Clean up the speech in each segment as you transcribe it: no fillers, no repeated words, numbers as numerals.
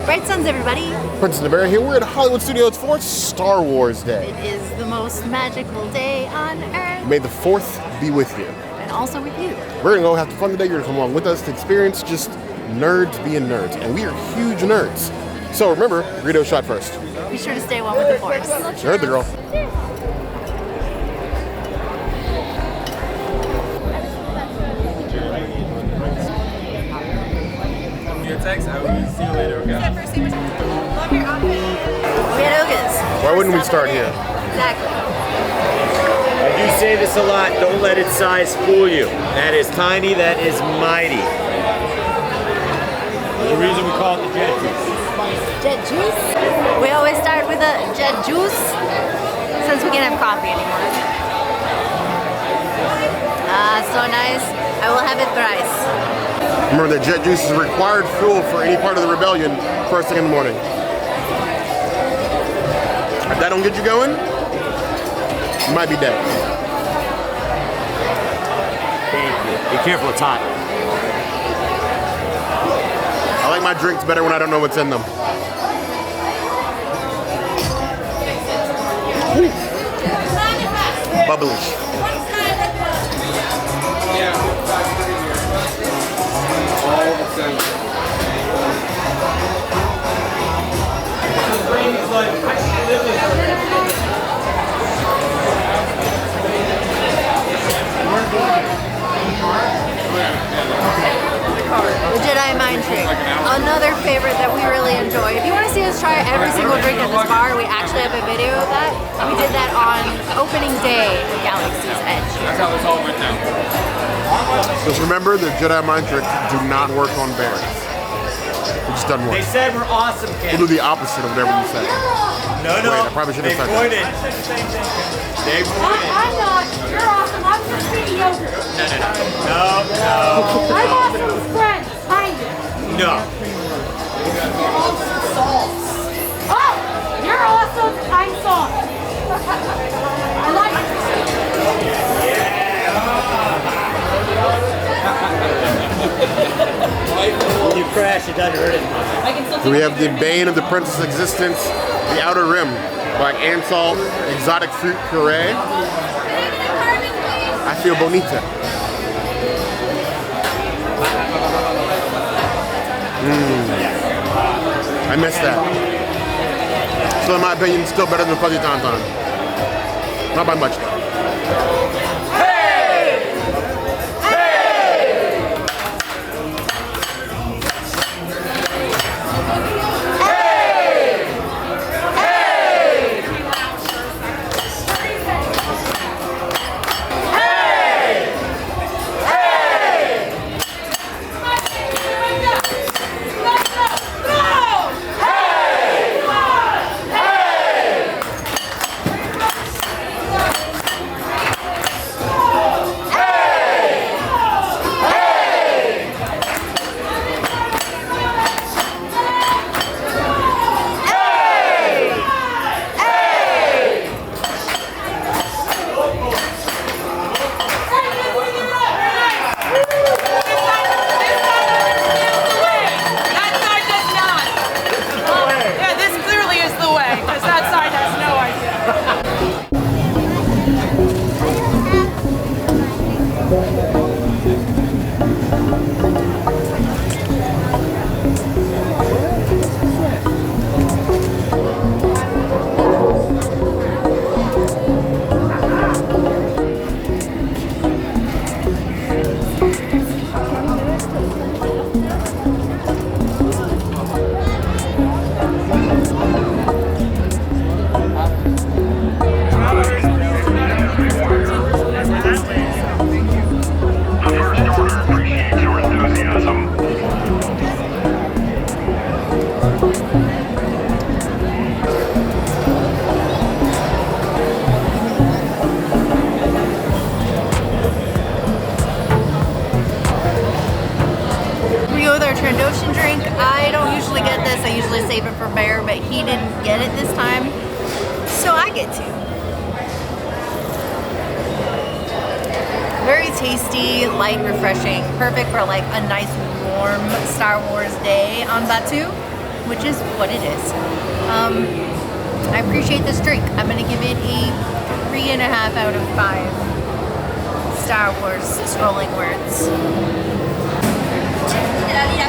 Bright suns, everybody. Princess Nevera here. We're at Hollywood Studios for Star Wars Day. It is the most magical day on Earth. May the 4th be with you. And also with you. We're gonna go have fun today. You're gonna come along with us to experience just nerds being nerds. And we are huge nerds. So remember, Greedo shot first. Be sure to stay one with the Force. You heard the girl. Text. I will see you later, okay? Love your outfit. We had Ogas. Why wouldn't we start here? Exactly. I do say this a lot, don't let its size fool you. That is tiny, that is mighty. There's a reason we call it the jet juice. Jet juice? We always start with a jet juice since we can't have coffee anymore. Ah, so nice. I will have it thrice. Remember that jet juice is required fuel for any part of the rebellion first thing in the morning. If that don't get you going, you might be dead. Thank you. Be careful, it's hot. I like my drinks better when I don't know what's in them. Bubbly. The Jedi Mind Trick, another favorite that we really enjoy. If you want to see us try every single drink at this bar, we actually have a video of that. We did that on opening day of Galaxy's Edge. That's how it's all written down. Just remember, the Jedi Mind Tricks do not work on bears. It just doesn't work. They said we're awesome, Ken. We'll do the opposite of whatever you say. No, Wait, I probably should have said that. They pointed. I'm not. You're awesome. I'm just mediocre. No. I'm awesome's friend. Behind you. No. Oh, you're awesome. I'm soft. I like When you crash, it doesn't hurt it. So we have the Bane of the Princess Existence, the Outer Rim, by Ansal Exotic Fruit Puree. I feel bonita. I missed that. So in my opinion, still better than Fuzzy Tauntaun. Not by much though. save it for Bear, but he didn't get it this time, so I get to. Very tasty, light, refreshing, perfect for like a nice warm Star Wars day on Batuu. which is what it is. I appreciate this drink. I'm gonna give it a 3.5 out of 5 Star Wars scrolling words.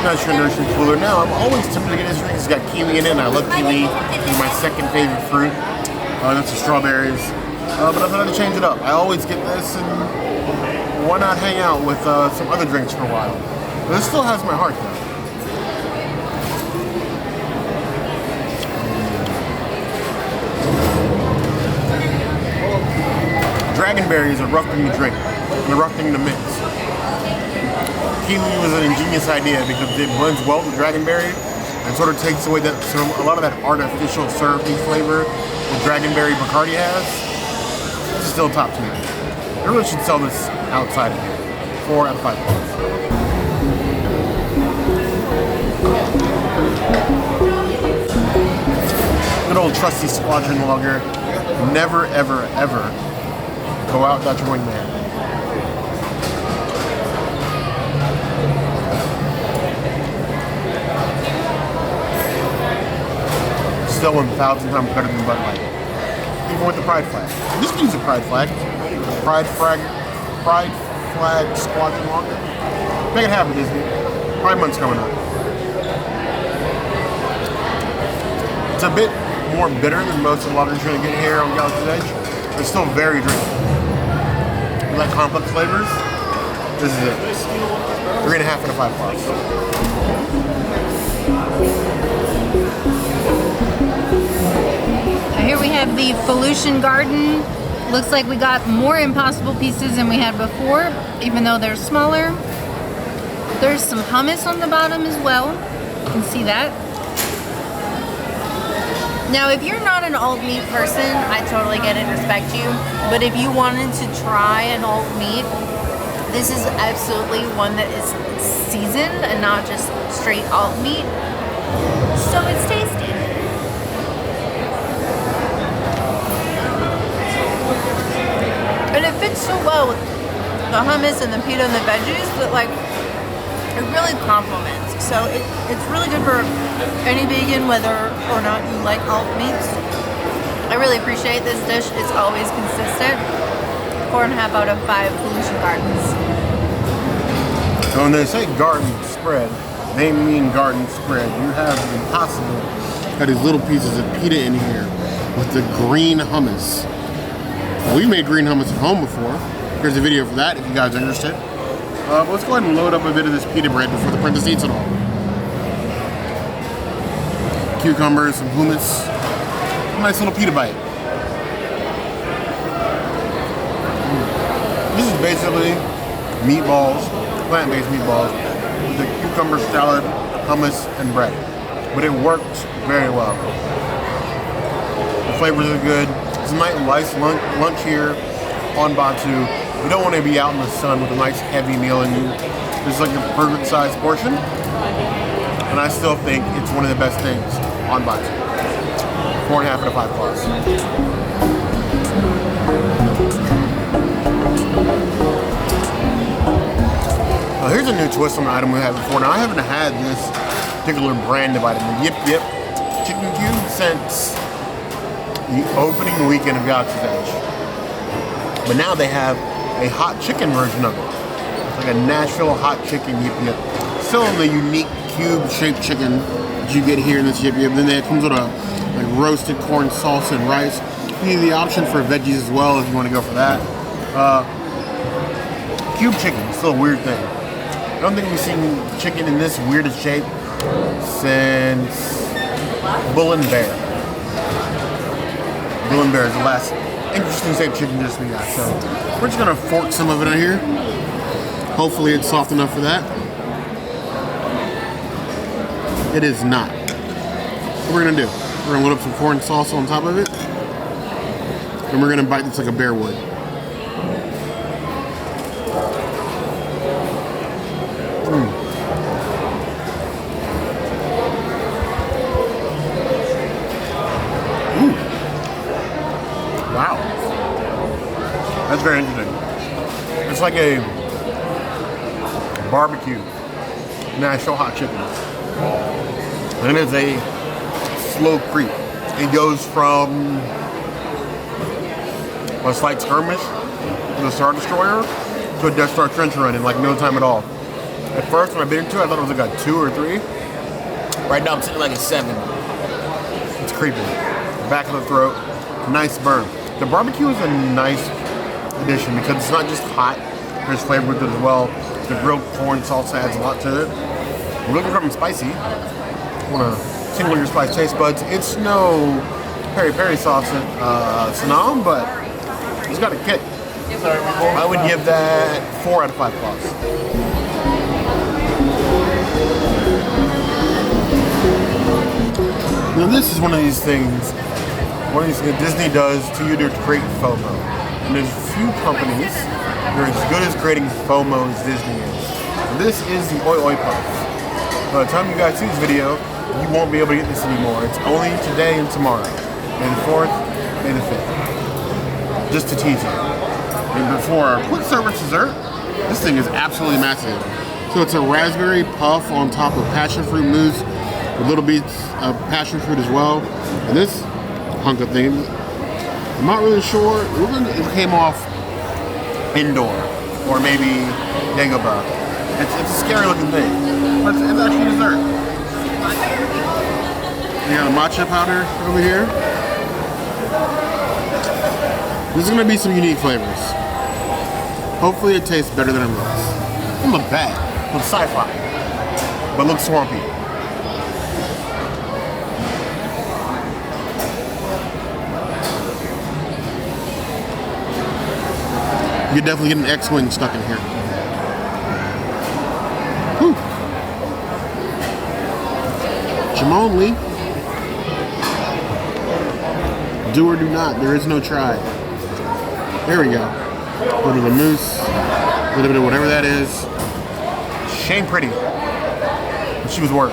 Not sure nourishing cooler now. I'm always tempted to get this drink. It's got kiwi in it, and I love kiwi. It's my second favorite fruit. That's the strawberries. But I thought I'd change it up. I always get this, and why not hang out with some other drinks for a while? But this still has my heart, though. Dragonberry is a rough thing to drink, and a rough thing to mix. Kiwi was an ingenious idea because it blends well with dragonberry and sort of takes away a lot of that artificial syrupy flavor that dragonberry Bacardí has. It's still top tier. I really should sell this outside of here. 4 out of 5 points. Good old trusty Squadron lager. Never, ever, ever go out without your wingman. Still 1,000 times better than Bud Light. Even with the pride flag. This means a pride flag. Pride flag Squadron lager. Make it happen, Disney. Pride Month's coming up. It's a bit more bitter than most of the lagers you're going to get here on Galaxy's Edge. It's still very drinkable. You like complex flavors? This is it. 3.5 out of 5 bars. Here we have the Felucian Garden. Looks like we got more impossible pieces than we had before, even though they're smaller. There's some hummus on the bottom as well. You can see that. Now, if you're not an alt meat person, I totally get it and respect you. But if you wanted to try an alt meat, this is absolutely one that is seasoned and not just straight alt meat. So it's tasty. And it fits so well with the hummus and the pita and the veggies that like it really complements. So it's really good for any vegan, whether or not you like alt meats. I really appreciate this dish. It's always consistent. 4.5 out of 5 Felucian Gardens. When they say garden spread, they mean garden spread. You have the impossible. Got these little pieces of pita in here with the green hummus. We made green hummus at home before. Here's a video for that if you guys are interested. Let's go ahead and load up a bit of this pita bread before the princess eats it all. Cucumbers, some hummus, a nice little pita bite. This is basically meatballs, plant-based meatballs, with a cucumber salad, hummus, and bread. But it works very well. The flavors are good. It's a nice lunch here on Batuu. You don't want to be out in the sun with a nice heavy meal and it's like a perfect size portion. And I still think it's one of the best things on Batuu. 4.5 out of 5 plus. Here's a new twist on the item we had before. Now I haven't had this particular brand of item, the Yip Yip Chicken Cube, since the opening weekend of Galaxy's Edge. But now they have a hot chicken version of it. It's like a Nashville hot chicken Yip Yip. Still in the unique cube-shaped chicken that you get here in this Yip Yip. Then it comes with a roasted corn salsa and rice. You have the option for veggies as well if you want to go for that. Cube chicken is still a weird thing. I don't think we've seen chicken in this weirdest shape since Bull and Bear. Bull and Bear is the last interesting shaped chicken dish we got. So we're just gonna fork some of it in here. Hopefully it's soft enough for that. It is not. What we're gonna do, we're gonna load up some corn salsa on top of it. And we're gonna bite this like a bear would. Wow. That's very interesting. It's like a barbecue Nashville hot chicken. And it's a slow creep. It goes from a slight skirmish with a Star Destroyer to a Death Star trench run in like no time at all. At first, when I bit into it, I thought it was like a 2 or 3. Right now, I'm sitting like a 7. It's creepy. Back of the throat, nice burn. The barbecue is a nice addition because it's not just hot. There's flavor with it as well. The grilled corn salsa adds a lot to it. We're looking for something spicy. Want to tingle your spice taste buds. It's no peri-peri sauce at Sanam, but it's got a kick. I would give that 4 out of 5 claws. Now this is one of these things that Disney does to you to create FOMO. And there's few companies that are as good as creating FOMO as Disney is. And this is the Oi Oi Puff. By the time you guys see this video, you won't be able to get this anymore. It's only today and tomorrow. May the 4th, May the 5th. Just to tease you. And before our quick service dessert, this thing is absolutely massive. So it's a raspberry puff on top of passion fruit mousse with little bits of passion fruit as well. And this hunk of thing, I'm not really sure. It came off indoor or maybe Dagobah. It's a scary looking thing, but it's actually dessert. We got a matcha powder over here. There's gonna be some unique flavors. Hopefully it tastes better than it looks. It doesn't look bad. It looks sci-fi, but looks swampy. You could definitely get an X-Wing stuck in here. Whew. Jamon Lee. Do or do not. There is no try. There we go. A little bit of mousse. A little bit of whatever that is. Shane Pretty. She was work.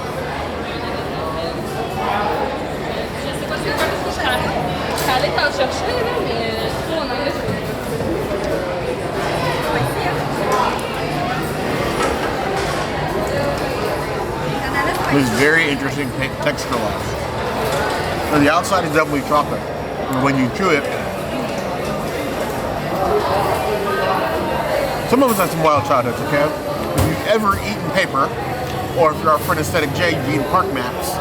It's very interesting texture-wise. So the outside is definitely chocolate. And when you chew it, some of us have some wild childhoods, okay? If you've ever eaten paper, or if you're our friend Aesthetic J, you've eaten park maps,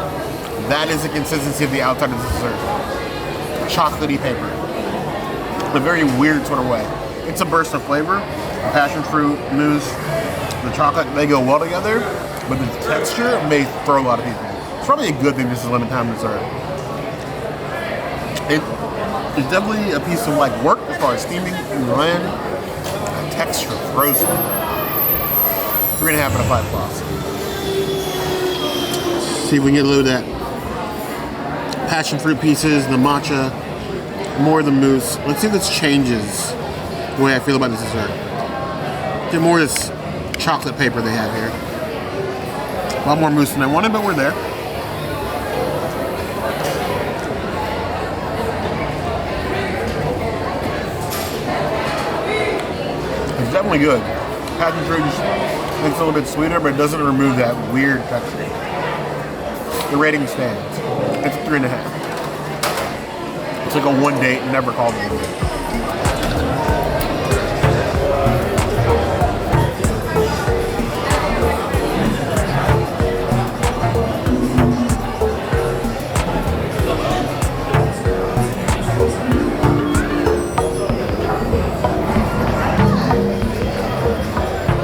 that is the consistency of the outside of the dessert. Chocolatey paper. In a very weird sort of way. It's a burst of flavor. Passion fruit, mousse, the chocolate, they go well together. But the texture may throw a lot of people. It's probably a good thing this is limited time dessert. It's definitely a piece of like work as far as steaming and land. The texture throws me. 3.5 out of 5 claws. See if we can get a little of that passion fruit pieces, the matcha, more of the mousse. Let's see if this changes the way I feel about this dessert. Get more of this chocolate paper they have here. A lot more mousse than I wanted, but we're there. It's definitely good. Passion fruit just makes it a little bit sweeter, but it doesn't remove that weird texture. The rating stands. It's a 3.5. It's like a 1 date, never called it again.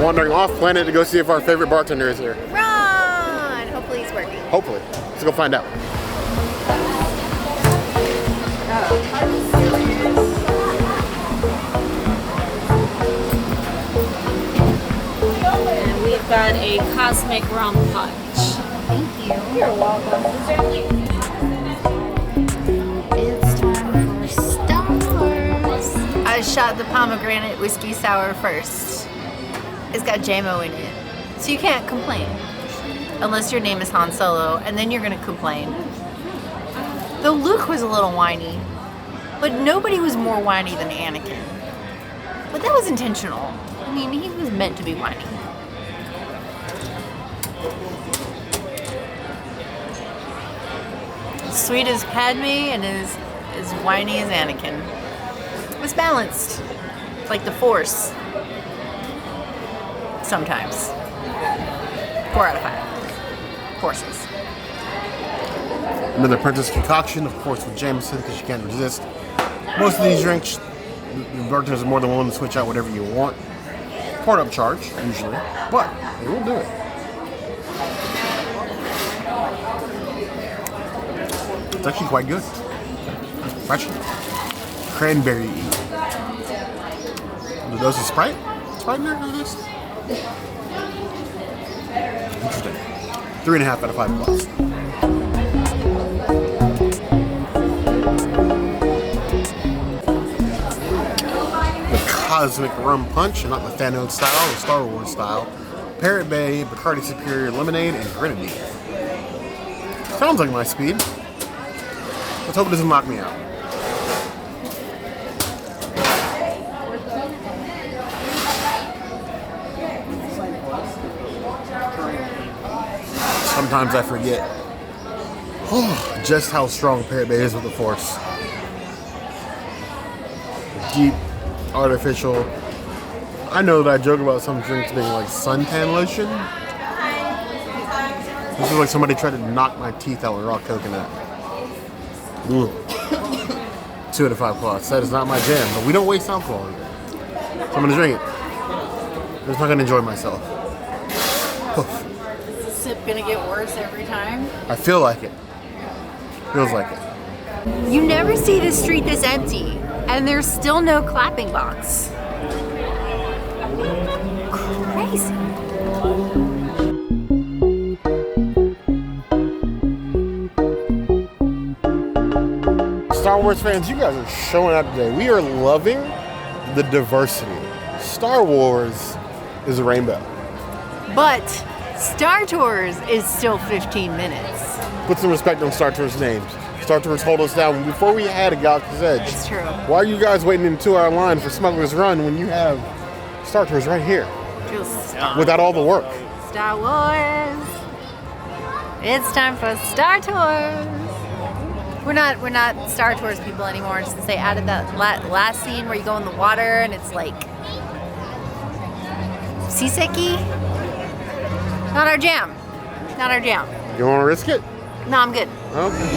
Wandering off planet to go see if our favorite bartender is here. Run! Hopefully he's working. Hopefully. Let's go find out. And we've got a cosmic rum punch. Thank you. You're welcome. It's time for Stars. I shot the pomegranate whiskey sour first. It's got JMO in it, so you can't complain. Unless your name is Han Solo, and then you're gonna complain. Though Luke was a little whiny, but nobody was more whiny than Anakin. But that was intentional. I mean, he was meant to be whiny. sweet as Padme and as whiny as Anakin. It's balanced, like the Force. Sometimes. 4 out of 5. Forces. Another Princess concoction, of course, with Jameson, because you can't resist. Most of these drinks, the bartenders are more than willing to switch out whatever you want. Part up charge, usually, but they will do it. It's actually quite good. Actually, cranberry. The dose of Sprite? Sprite in there for this? Interesting. 3.5 out of 5 bucks. The Cosmic Rum Punch, and not the Thanos style, the Star Wars style. Parrot Bay, Bacardí Superior Lemonade, and Grenadine. Sounds like my speed. Let's hope it doesn't knock me out. Sometimes I forget just how strong Parrot Bay is with the Force. Deep, artificial. I know that I joke about some drinks being like suntan lotion. This is like somebody tried to knock my teeth out with raw coconut. Ooh. 2 out of 5 plus. That is not my jam, but we don't waste alcohol here. So I'm gonna drink it. I'm just not gonna enjoy myself. Sip gonna get worse every time? I feel like it. Feels like it. You never see the street this empty, and there's still no clapping box. Crazy. Star Wars fans, you guys are showing up today. We are loving the diversity. Star Wars is a rainbow. But Star Tours is still 15 minutes. Put some respect on Star Tours names. Star Tours hold us down before we had a Galaxy's Edge. It's true. Why are you guys waiting in a 2-hour line for Smuggler's Run when you have Star Tours right here without all the work? Star Wars. It's time for Star Tours. We're not Star Tours people anymore. Just to say, added that last scene where you go in the water and it's like seasicky. Not our jam. Not our jam. You want to risk it? No, I'm good. Okay.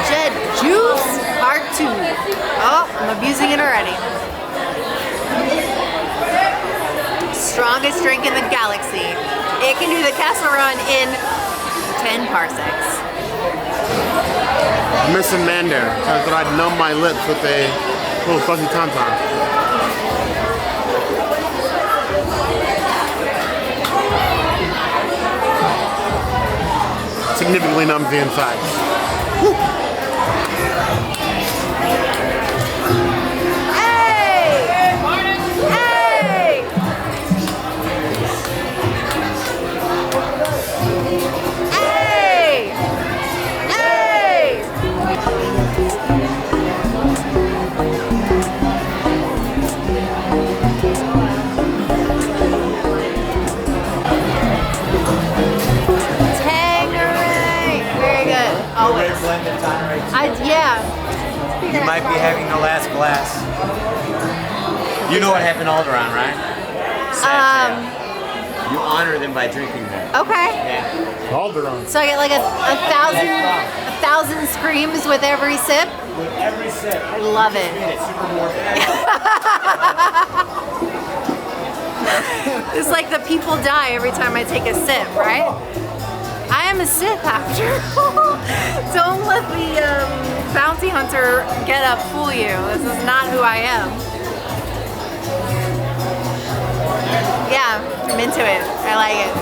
Jet Juice Part 2. Oh, I'm abusing it already. Strongest drink in the galaxy. It can do the Castle Run in 10 parsecs. I'm missing Mando. I thought I'd numb my lips with a little fuzzy tauntaun. Significantly numbs the inside. Woo. Always. Yeah. You might be having the last glass. You know what happened all around, right? You honor them by drinking them. Okay. Yeah. Alderaan. So I get like a thousand screams with every sip. With every sip. I love it. It's like the people die every time I take a sip, right? I am a Sith after all. Don't let the bounty hunter get up fool you. This is not who I am. Yeah, I'm into it. I like it.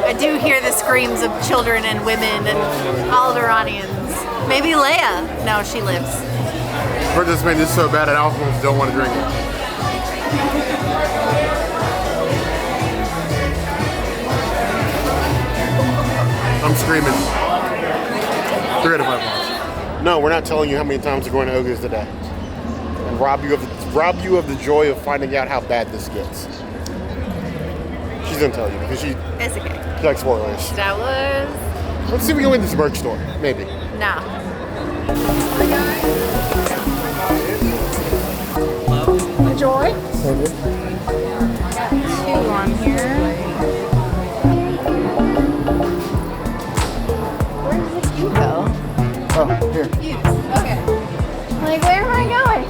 I do hear the screams of children and women and Alderaanians. Maybe Leia. No, she lives. We're just made this so bad and alcoholics don't want to drink it. screaming. 3 out of 5 bars. No, we're not telling you how many times we're going to Oga's today. And rob you of the joy of finding out how bad this gets. She's gonna tell you because she It's okay. likes spoilers. Star Wars. Let's see if we can go in this merch store. Maybe. No. Enjoy. 2 on here. Where does the queue go? Oh, here. Queues. Okay. Like, where am I going?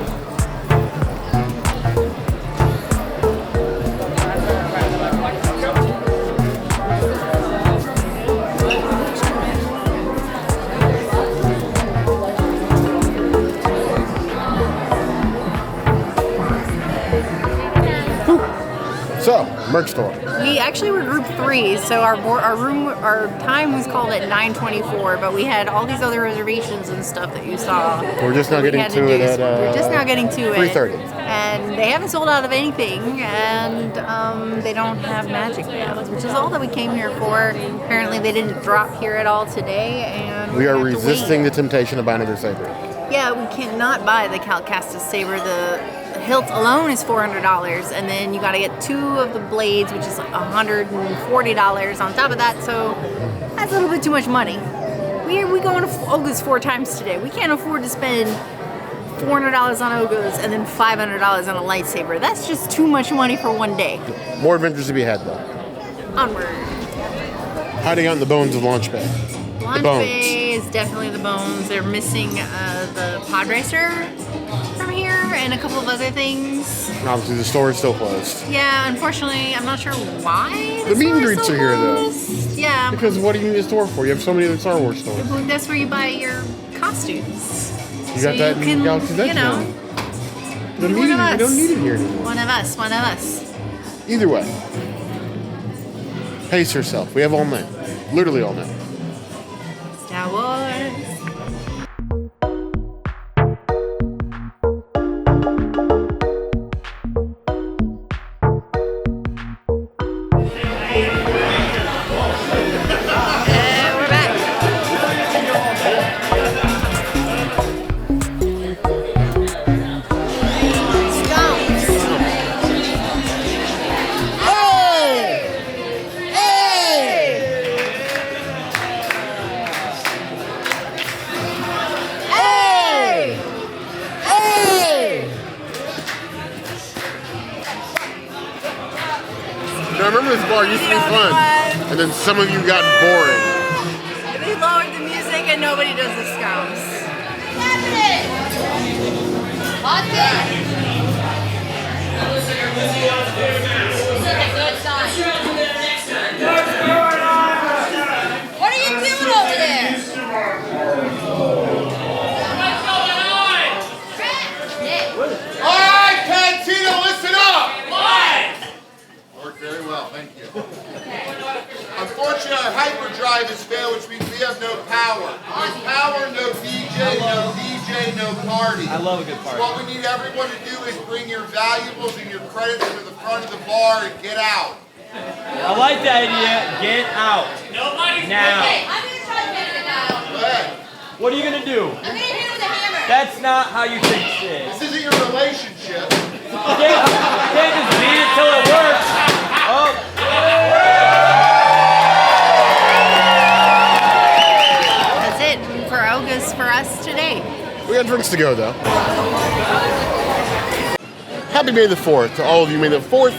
So, merch store. We actually were group 3, so our time was called at 9:24, but we had all these other reservations and stuff that you saw. We're just not getting to it at We're just not getting to it. 3:30. And they haven't sold out of anything, and they don't have magic bands, which is all that we came here for. Apparently, they didn't drop here at all today, and We are have to resisting wait. the temptation to buy another saber. Yeah, we cannot buy the Calcastus saber. The hilt alone is $400, and then you got to get 2 of the blades, which is $140 on top of that. So that's a little bit too much money. We going to Oga's 4 times today. We can't afford to spend $400 on Oga's and then $500 on a lightsaber. That's just too much money for one day. More adventures to be had though. Onward. Hiding out in the bones of Launch Bay. Launch bones. Bay is definitely the bones. They're missing the pod racer from here and a couple of other things. And obviously the store is still closed. Yeah, unfortunately, I'm not sure why. The meet and store is greets so are here, though. closed. Yeah, Because what do you need a store for? You have so many other Star Wars stores. but that's where you buy your costumes. You got that in Galaxy's Edge now. The One meeting, of us. we don't need it here anymore. One of us. Either way. Pace yourself. We have all night. Literally all night. Star Wars. We're back. Now, I remember this bar used to be fun. And then some of you got boring. They lowered the music and nobody does the scones. What are you doing over there? All right, Cantina, listen up! Worked very well, thank you. Unfortunately, our hyperdrive has failed, which means we have no power. No power, no DJ, no party. I love a good party. So what we need everyone to do is bring your valuables and your credits to the front of the bar and get out. I like that idea. Get out. Now. I'm gonna try to get it out. Go ahead. What are you gonna do? I'm gonna hit it with a hammer. That's not how you fix this. This isn't your relationship. You can't just beat it till it works. Oh. That's it for Oga's for us today. We got drinks to go, though. Happy May the 4th to all of you. May the 4th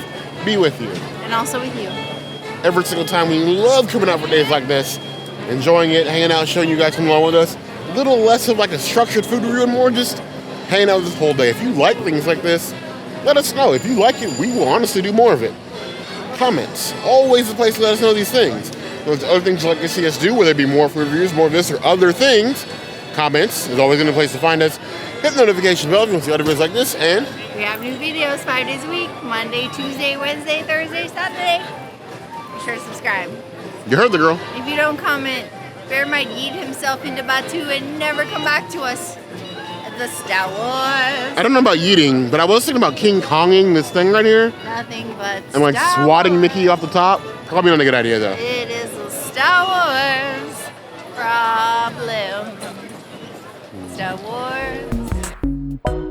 be with you. And also with you. Every single time. We love coming out for days like this, enjoying it, hanging out, showing you guys come along with us. A little less of like a structured food review and more just hanging out this whole day. If you like things like this, let us know. If you like it, we will honestly do more of it. Comments. Always the place to let us know these things. If there's other things you'd like to see us do, whether it be more food reviews, more of this, or other things, comments is always a place to find us. Hit the notification bell if you want to see other videos like this, and We have new videos 5 days a week. Monday, Tuesday, Wednesday, Thursday, Saturday. Be sure to subscribe. you heard the girl. If you don't comment, Bear might yeet himself into Batuu and never come back to us. The Star Wars. I don't know about eating, but I was thinking about King Konging this thing right here Nothing but and like Star swatting Wars. Mickey off the top. Probably not a good idea though. It is the Star Wars. Raw blue. Star Wars.